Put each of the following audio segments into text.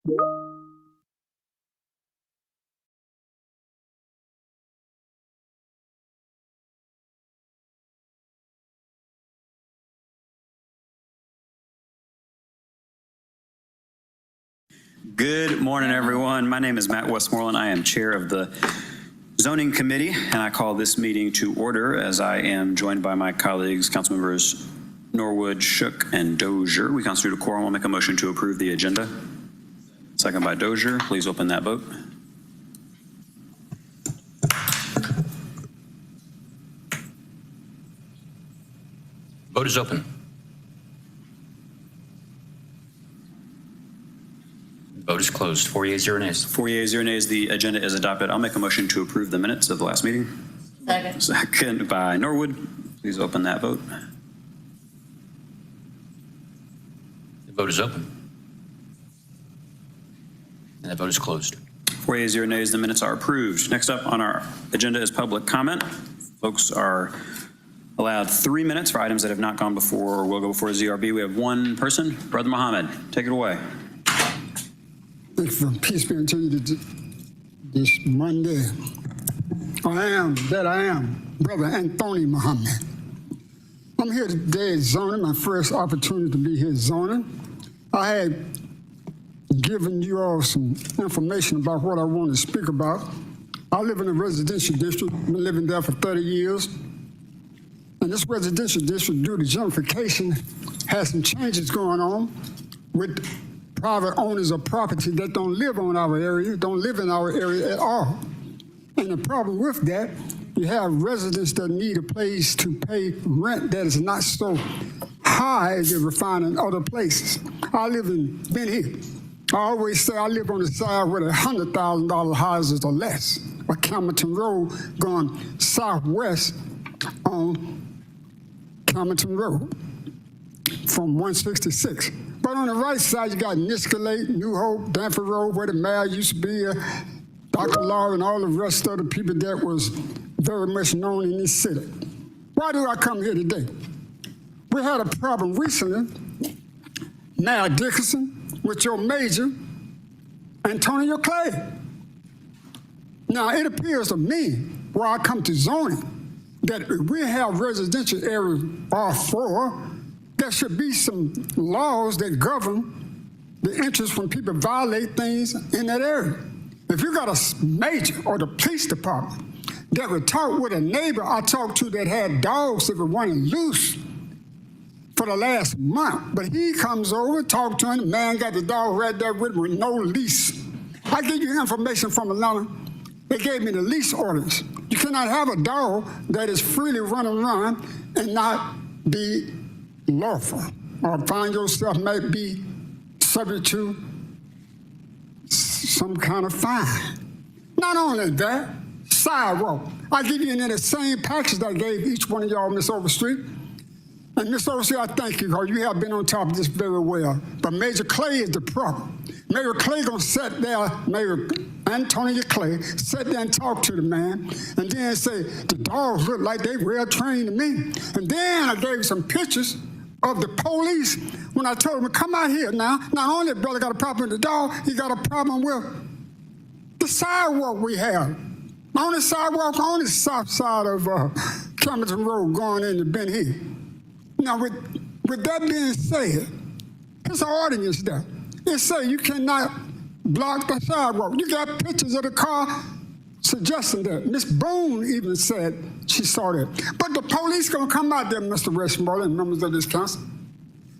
Good morning, everyone. My name is Matt Westmoreland. I am chair of the Zoning Committee, and I call this meeting to order as I am joined by my colleagues, council members Norwood, Shook, and Dozier. We constitute a quorum. I'll make a motion to approve the agenda. Second by Dozier. Please open that vote. Vote is open. Vote is closed. 4 yeas, 0 nays. 4 yeas, 0 nays. The agenda is adopted. I'll make a motion to approve the minutes of the last meeting. Second. Second by Norwood. Please open that vote. The vote is open. And the vote is closed. 4 yeas, 0 nays. The minutes are approved. Next up on our agenda is public comment. Folks are allowed 3 minutes for items that have not gone before or will go before ZRB. We have one person, Brother Muhammad. Take it away. Thank you for peace be unto you this Monday. I am Brother Anthony Muhammad. I'm here today at zoning, my first opportunity to be here at zoning. I had given you all some information about what I want to speak about. I live in a residential district, been living there for 30 years. And this residential district, due to gentrification, has some changes going on with private owners of property that don't live on our area, don't live in our area at all. And the problem with that, you have residents that need a place to pay rent that is not so high as you would find in other places. I live in Ben Hill. I always say I live on the side where the $100,000 houses or less, or Camerton Road going southwest on Camerton Road from 166. But on the right side, you got Nisqually, New Hope, Danford Road, where the mayor used to be, Dr. Law, and all the rest of the people that was very much known in this city. Why do I come here today? We had a problem recently, Mayor Dickerson, with your major, Antonio Clay. Now, it appears to me, where I come to zoning, that if we have residential areas R4, there should be some laws that govern the interest when people violate things in that area. If you got a major or the police department that would talk with a neighbor I talked to that had dogs that were running loose for the last month, but he comes over, talk to him, the man got the dog right there with him with no leash. I give you information from Atlanta. They gave me the leash orders. You cannot have a dog that is freely running around and not be lawful, or find yourself might be subject to some kind of fine. Not only that, sidewalk. I give you in the same package that I gave each one of y'all, Miss Overstreet. And Miss Overstreet, I thank you, because you have been on top of this very well. But Major Clay is the problem. Mayor Clay gonna sit there, Mayor Antonio Clay, sit there and talk to the man, and then say, the dogs look like they well trained to me. And then I gave some pictures of the police when I told him, come out here now. Not only brother got a problem with the dog, he got a problem with the sidewalk we have. On the sidewalk on the south side of Camerton Road going into Ben Hill. Now, with that being said, there's an ordinance there. It says you cannot block the sidewalk. You got pictures of the car suggesting that. Miss Boone even said she saw that. But the police gonna come out there, Mr. Westmoreland, members of this council.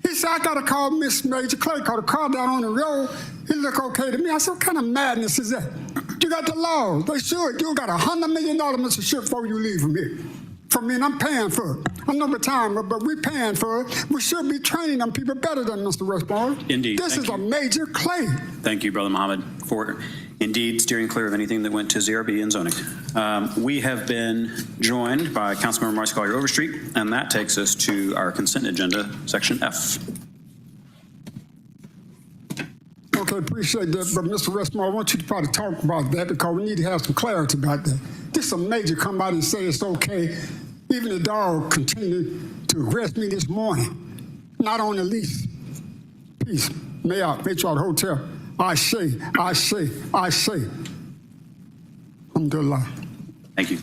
He said, I gotta call Miss Major Clay, cause the car down on the road, it look okay to me. I said, what kind of madness is that? You got the laws, they should. You got $100 million, Mr. Ship, before you leave from here. From me, and I'm paying for it. I know the time, but we're paying for it. We should be training them people better than Mr. Westmoreland. Indeed. This is a Major Clay. Thank you, Brother Muhammad, for indeed steering clear of anything that went to ZRB and zoning. We have been joined by Councilmember Marcy Collier Overstreet, and that takes us to our consent agenda, section F. Okay, appreciate that, but Mr. Westmoreland, I want you to probably talk about that because we need to have some clarity about that. This is a major come out and say it's okay. Even the dog continued to arrest me this morning, not on the lease. Peace, Mayotte Hotel. I say. Alhamdulillah. Thank you.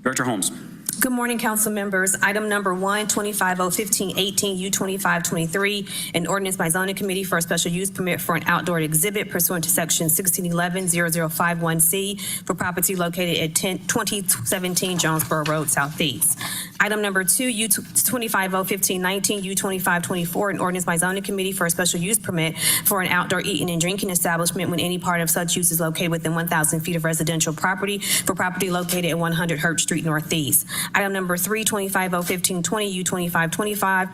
Director Holmes. Good morning, council members. Item number 1, 2501518 U2523, an ordinance by zoning committee for a special use permit for an outdoor exhibit pursuant to section 1611-0051C for property located at 2017 Jonesboro Road Southeast. Item number 2, U251519 U2524, an ordinance by zoning committee for a special use permit for an outdoor eating and drinking establishment when any part of such use is located within 1,000 feet of residential property for property located at 100 Hurt Street Northeast. Item number 3, 2501520 U2525,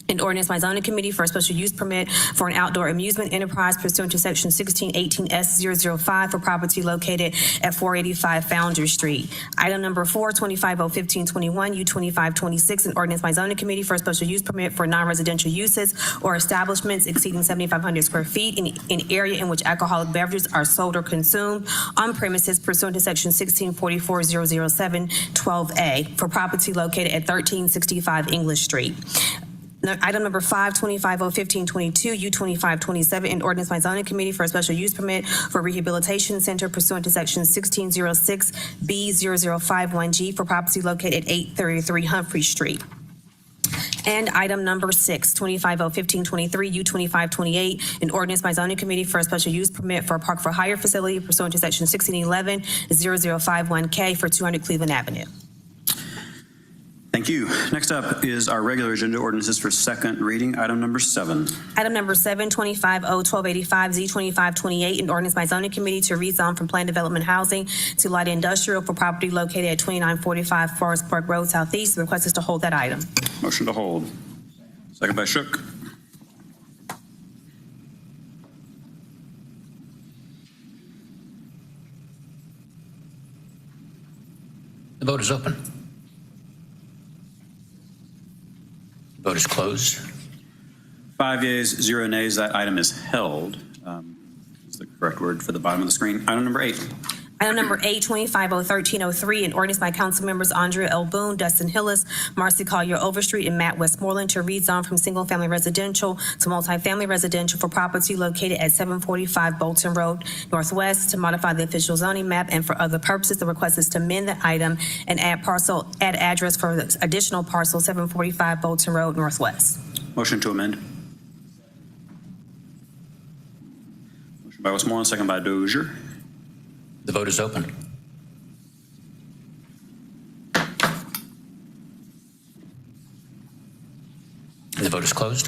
an ordinance by zoning committee for a special use permit for an outdoor amusement enterprise pursuant to section 1618S005 for property located at 485 Founder Street. Item number 4, 2501521 U2526, an ordinance by zoning committee for a special use permit for non-residential uses or establishments exceeding 7,500 square feet in an area in which alcoholic beverages are sold or consumed on premises pursuant to section 164400712A for property located at 1365 English Street. Item number 5, 2501522 U2527, an ordinance by zoning committee for a special use permit for rehabilitation center pursuant to section 1606B0051G for property located at 833 Humphrey Street. And item number 6, 2501523 U2528, an ordinance by zoning committee for a special use permit for a park for hire facility pursuant to section 1611-0051K for 200 Cleveland Avenue. Thank you. Next up is our regular agenda ordinances for second reading. Item number 7. Item number 7, 2501285 Z2528, an ordinance by zoning committee to rezone from planned development housing to light industrial for property located at 2945 Forest Park Road Southeast. The request is to hold that item. Motion to hold. Second by Shook. The vote is open. Vote is closed. 5 yeas, 0 nays. That item is held. Is the correct word for the bottom of the screen. Item number 8. Item number 8, 2501303, an ordinance by council members Andrea L. Boone, Dustin Hillis, Marcy Collier Overstreet, and Matt Westmoreland to rezone from single-family residential to multifamily residential for property located at 745 Bolton Road Northwest to modify the official zoning map and for other purposes. The request is to amend the item and add address for the additional parcel 745 Bolton Road Northwest. Motion to amend. Motion by Westmoreland, second by Dozier. The vote is open. The vote is closed.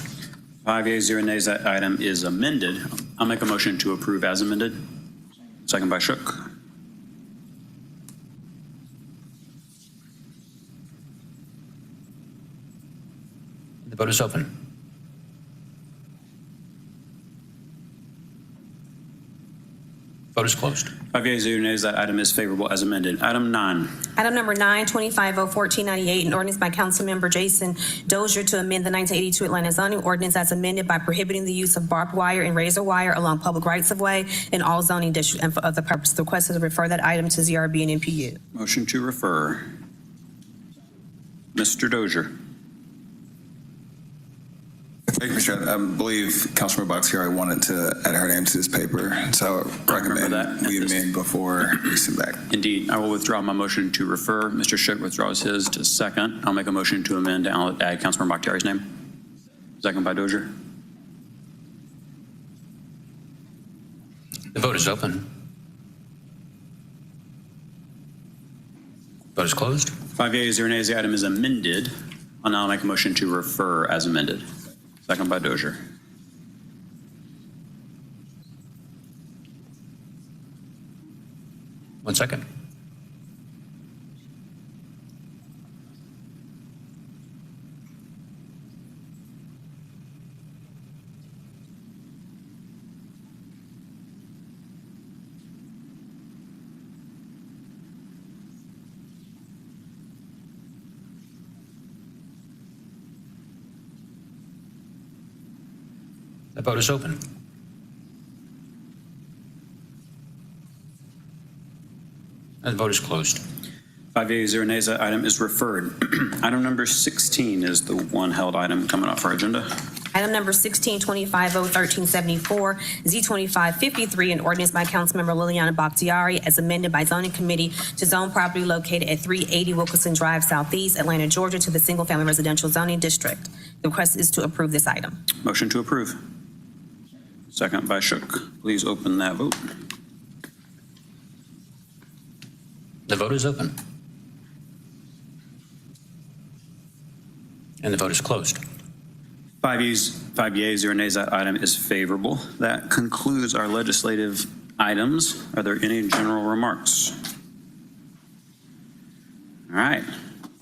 5 yeas, 0 nays. That item is amended. I'll make a motion to approve as amended. Second by Shook. The vote is open. Vote is closed. 5 yeas, 0 nays. That item is favorable as amended. Item 9. Item number 9, 2501498, an ordinance by council member Jason Dozier to amend the 1982 Atlanta zoning ordinance as amended by prohibiting the use of barbed wire and razor wire along public rights of way in all zoning districts and for other purposes. The request is to refer that item to ZRB and NPU. Motion to refer. Mr. Dozier. Thank you, Mr. Chairman. I believe Councilmember Box here wanted to add her name to this paper, so I recommend we amend before we send back. Indeed, I will withdraw my motion to refer. Mr. Shook withdraws his to second. I'll make a motion to amend and I'll add Councilmember Bakhtiari's name. Second by Dozier. The vote is open. Vote is closed. 5 yeas, 0 nays. The item is amended. I'll now make a motion to refer as amended. Second by Dozier. One second. The vote is open. And the vote is closed. 5 yeas, 0 nays. That item is referred. Item number 16 is the one held item coming off our agenda. Item number 16, 25-01374, Z2553, an ordinance by Councilmember Liliana Bakhtiari as amended by zoning committee to zone property located at 380 Wilkerson Drive Southeast, Atlanta, Georgia, to the single-family residential zoning district. The request is to approve this item. Motion to approve. Second by Shook. Please open that vote. The vote is open. And the vote is closed. 5 yeas, 0 nays. That item is favorable. That concludes our legislative items. Are there any general remarks? All right.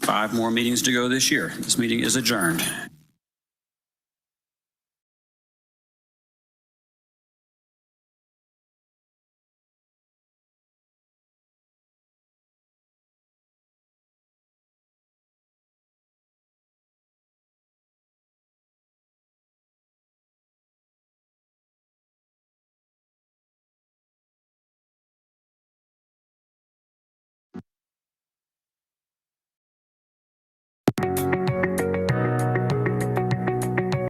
5 more meetings to go this year. This meeting is adjourned.